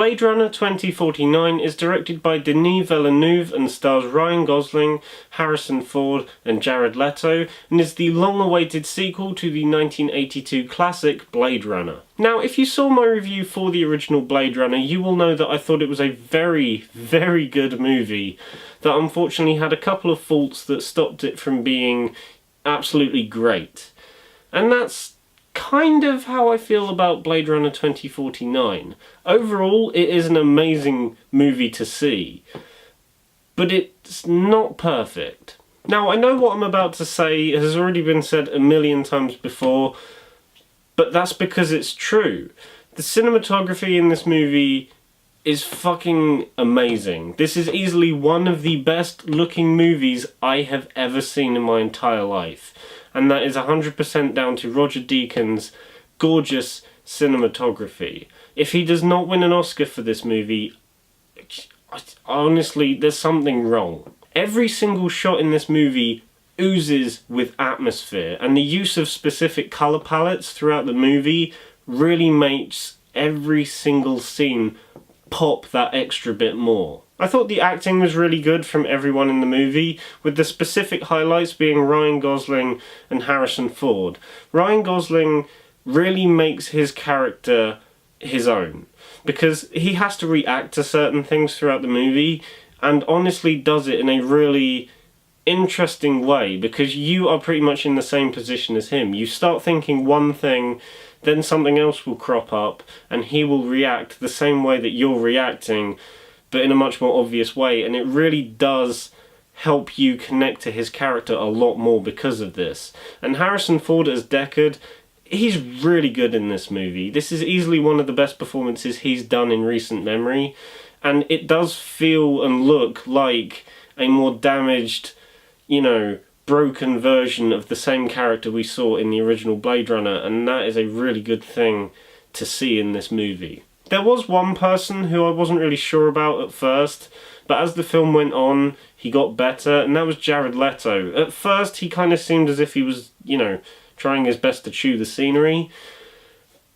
Blade Runner 2049 is directed by Denis Villeneuve and stars Ryan Gosling, Harrison Ford and Jared Leto, and is the long-awaited sequel to the 1982 classic Blade Runner. Now, if you saw my review for the original Blade Runner, you will know that I thought it was a very, very good movie that unfortunately had a couple of faults that stopped it from being absolutely great. And that's kind of how I feel about Blade Runner 2049. Overall, it is an amazing movie to see, but it's not perfect. Now, I know what I'm about to say has already been said a million times before, but that's because it's true. The cinematography in this movie is fucking amazing. This is easily one of the best looking movies I have ever seen in my entire life. And that is 100% down to Roger Deakins' gorgeous cinematography. If he does not win an Oscar for this movie, honestly, there's something wrong. Every single shot in this movie oozes with atmosphere, and the use of specific colour palettes throughout the movie really makes every single scene pop that extra bit more. I thought the acting was really good from everyone in the movie, with the specific highlights being Ryan Gosling and Harrison Ford. Ryan Gosling really makes his character his own, because he has to react to certain things throughout the movie, and honestly does it in a really interesting way, because you are pretty much in the same position as him. You start thinking one thing, then something else will crop up, and he will react the same way that you're reacting, but in a much more obvious way, and it really does help you connect to his character a lot more because of this. And Harrison Ford as Deckard, he's really good in this movie. This is easily one of the best performances he's done in recent memory, and it does feel and look like a more damaged, broken version of the same character we saw in the original Blade Runner, and that is a really good thing to see in this movie. There was one person who I wasn't really sure about at first, but as the film went on, he got better, and that was Jared Leto. At first, he kind of seemed as if he was, trying his best to chew the scenery,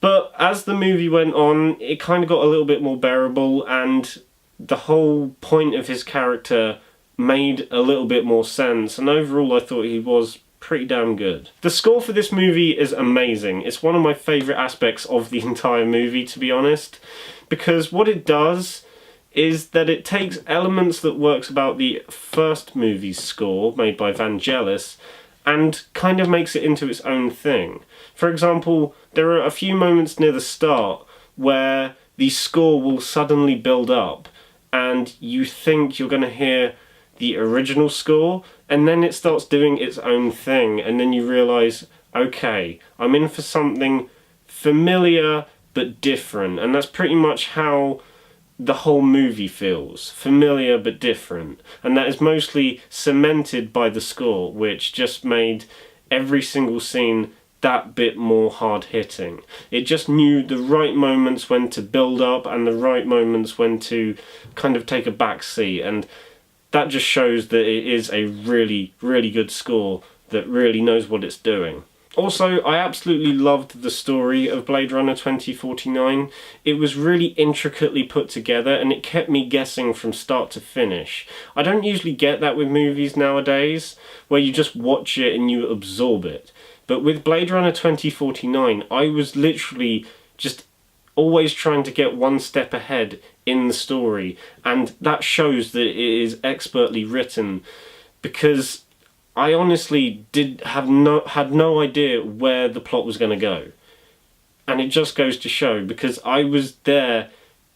but as the movie went on, it kind of got a little bit more bearable, and the whole point of his character made a little bit more sense, and overall I thought he was pretty damn good. The score for this movie is amazing. It's one of my favourite aspects of the entire movie, to be honest, because what it does is that it takes elements that works about the first movie's score, made by Vangelis, and kind of makes it into its own thing. For example, there are a few moments near the start where the score will suddenly build up, and you think you're going to hear the original score, and then it starts doing its own thing, and then you realise, okay, I'm in for something familiar but different, and that's pretty much how the whole movie feels. Familiar but different. And that is mostly cemented by the score, which just made every single scene that bit more hard-hitting. It just knew the right moments when to build up and the right moments when to kind of take a back seat, and that just shows that it is a really, really good score that really knows what it's doing. Also, I absolutely loved the story of Blade Runner 2049. It was really intricately put together, and it kept me guessing from start to finish. I don't usually get that with movies nowadays, where you just watch it and you absorb it. But with Blade Runner 2049, I was literally just always trying to get one step ahead in the story, and that shows that it is expertly written, because I honestly had no idea where the plot was going to go. And it just goes to show, because I was there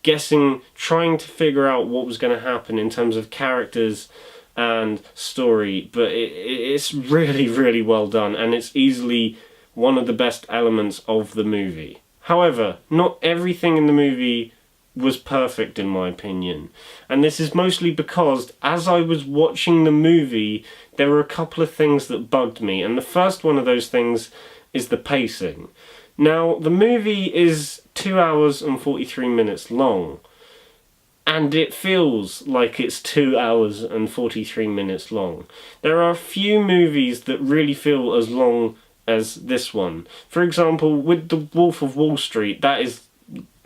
guessing, trying to figure out what was going to happen in terms of characters and story, but it's really, really well done, and it's easily one of the best elements of the movie. However, not everything in the movie was perfect in my opinion, and this is mostly because as I was watching the movie there were a couple of things that bugged me, and the first one of those things is the pacing. Now, the movie is 2 hours and 43 minutes long, and it feels like it's 2 hours and 43 minutes long. There are a few movies that really feel as long as this one. For example, with The Wolf of Wall Street, that is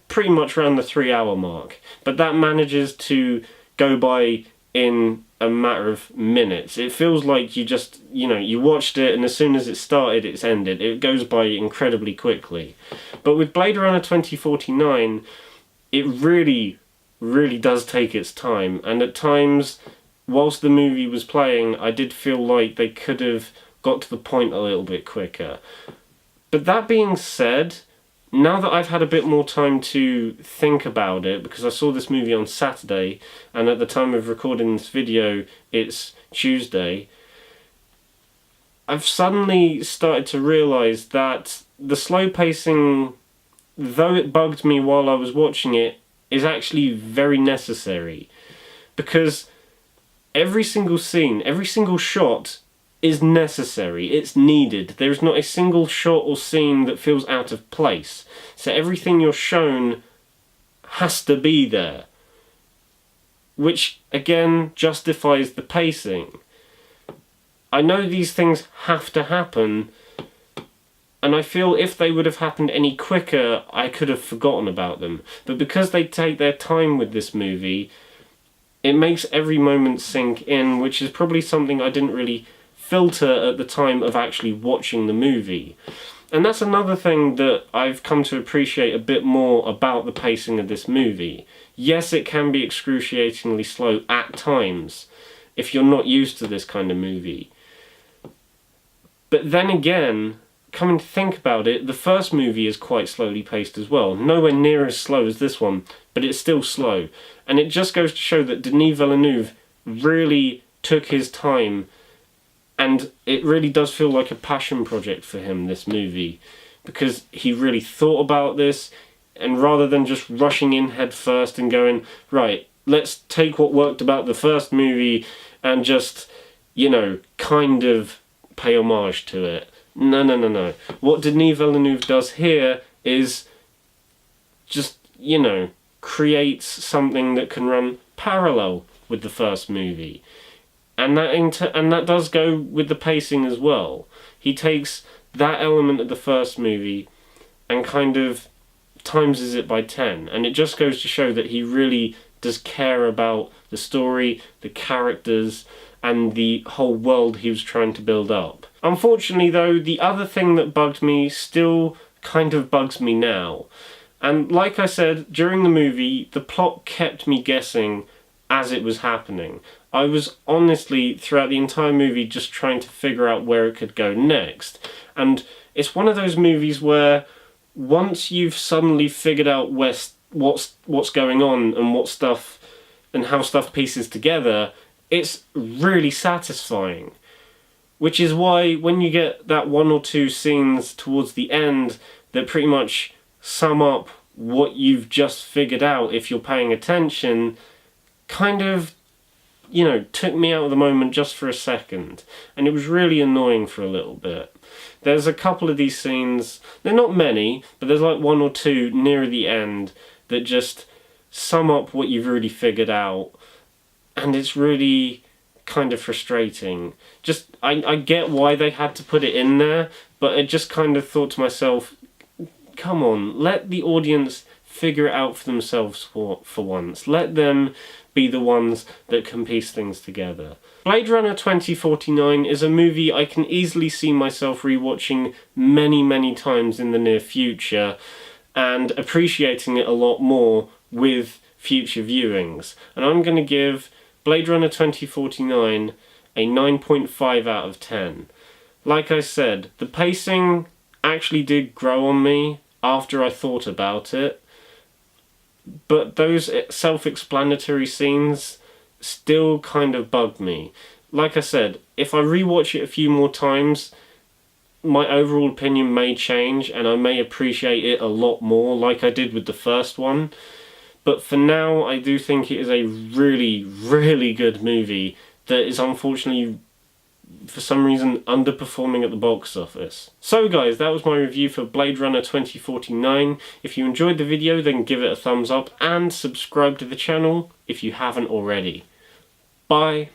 pretty much around the 3-hour mark. But that manages to go by in a matter of minutes. It feels like you just, you watched it and as soon as it started, it's ended. It goes by incredibly quickly. But with Blade Runner 2049, it really, really does take its time. And at times, whilst the movie was playing, I did feel like they could have got to the point a little bit quicker. But that being said, now that I've had a bit more time to think about it, because I saw this movie on Saturday, and at the time of recording this video, it's Tuesday, I've suddenly started to realise that the slow pacing, though it bugged me while I was watching it, is actually very necessary. Because every single scene, every single shot is necessary, it's needed. There is not a single shot or scene that feels out of place. So everything you're shown has to be there. Which, again, justifies the pacing. I know these things have to happen, and I feel if they would have happened any quicker, I could have forgotten about them. But because they take their time with this movie, it makes every moment sink in, which is probably something I didn't really filter at the time of actually watching the movie. And that's another thing that I've come to appreciate a bit more about the pacing of this movie. Yes, it can be excruciatingly slow at times, if you're not used to this kind of movie. But then again, coming to think about it, the first movie is quite slowly paced as well. Nowhere near as slow as this one, but it's still slow. And it just goes to show that Denis Villeneuve really took his time, and it really does feel like a passion project for him, this movie, because he really thought about this, and rather than just rushing in head first and going, right, let's take what worked about the first movie and just, kind of pay homage to it. No. What Denis Villeneuve does here is just, creates something that can run parallel with the first movie. And that does go with the pacing as well. He takes that element of the first movie and kind of times it by 10. And it just goes to show that he really does care about the story, the characters, and the whole world he was trying to build up. Unfortunately though, the other thing that bugged me still kind of bugs me now. And like I said, during the movie, the plot kept me guessing as it was happening. I was honestly, throughout the entire movie, just trying to figure out where it could go next. And it's one of those movies where once you've suddenly figured out what's going on and what stuff and how stuff pieces together, it's really satisfying. Which is why when you get that one or two scenes towards the end that pretty much sum up what you've just figured out if you're paying attention, kind of, took me out of the moment just for a second. And it was really annoying for a little bit. There's a couple of these scenes, they're not many, but there's like one or two near the end that just sum up what you've already figured out. And it's really kind of frustrating. I get why they had to put it in there, but I just kind of thought to myself, come on, let the audience figure it out for themselves for once. Let them be the ones that can piece things together. Blade Runner 2049 is a movie I can easily see myself rewatching many, many times in the near future and appreciating it a lot more with future viewings. And I'm going to give Blade Runner 2049 a 9.5 out of 10. Like I said, the pacing actually did grow on me after I thought about it, but those self-explanatory scenes still kind of bugged me. Like I said, if I rewatch it a few more times, my overall opinion may change and I may appreciate it a lot more like I did with the first one. But for now, I do think it is a really, really good movie that is unfortunately, for some reason, underperforming at the box office. So guys, that was my review for Blade Runner 2049. If you enjoyed the video, then give it a thumbs up and subscribe to the channel if you haven't already. Bye.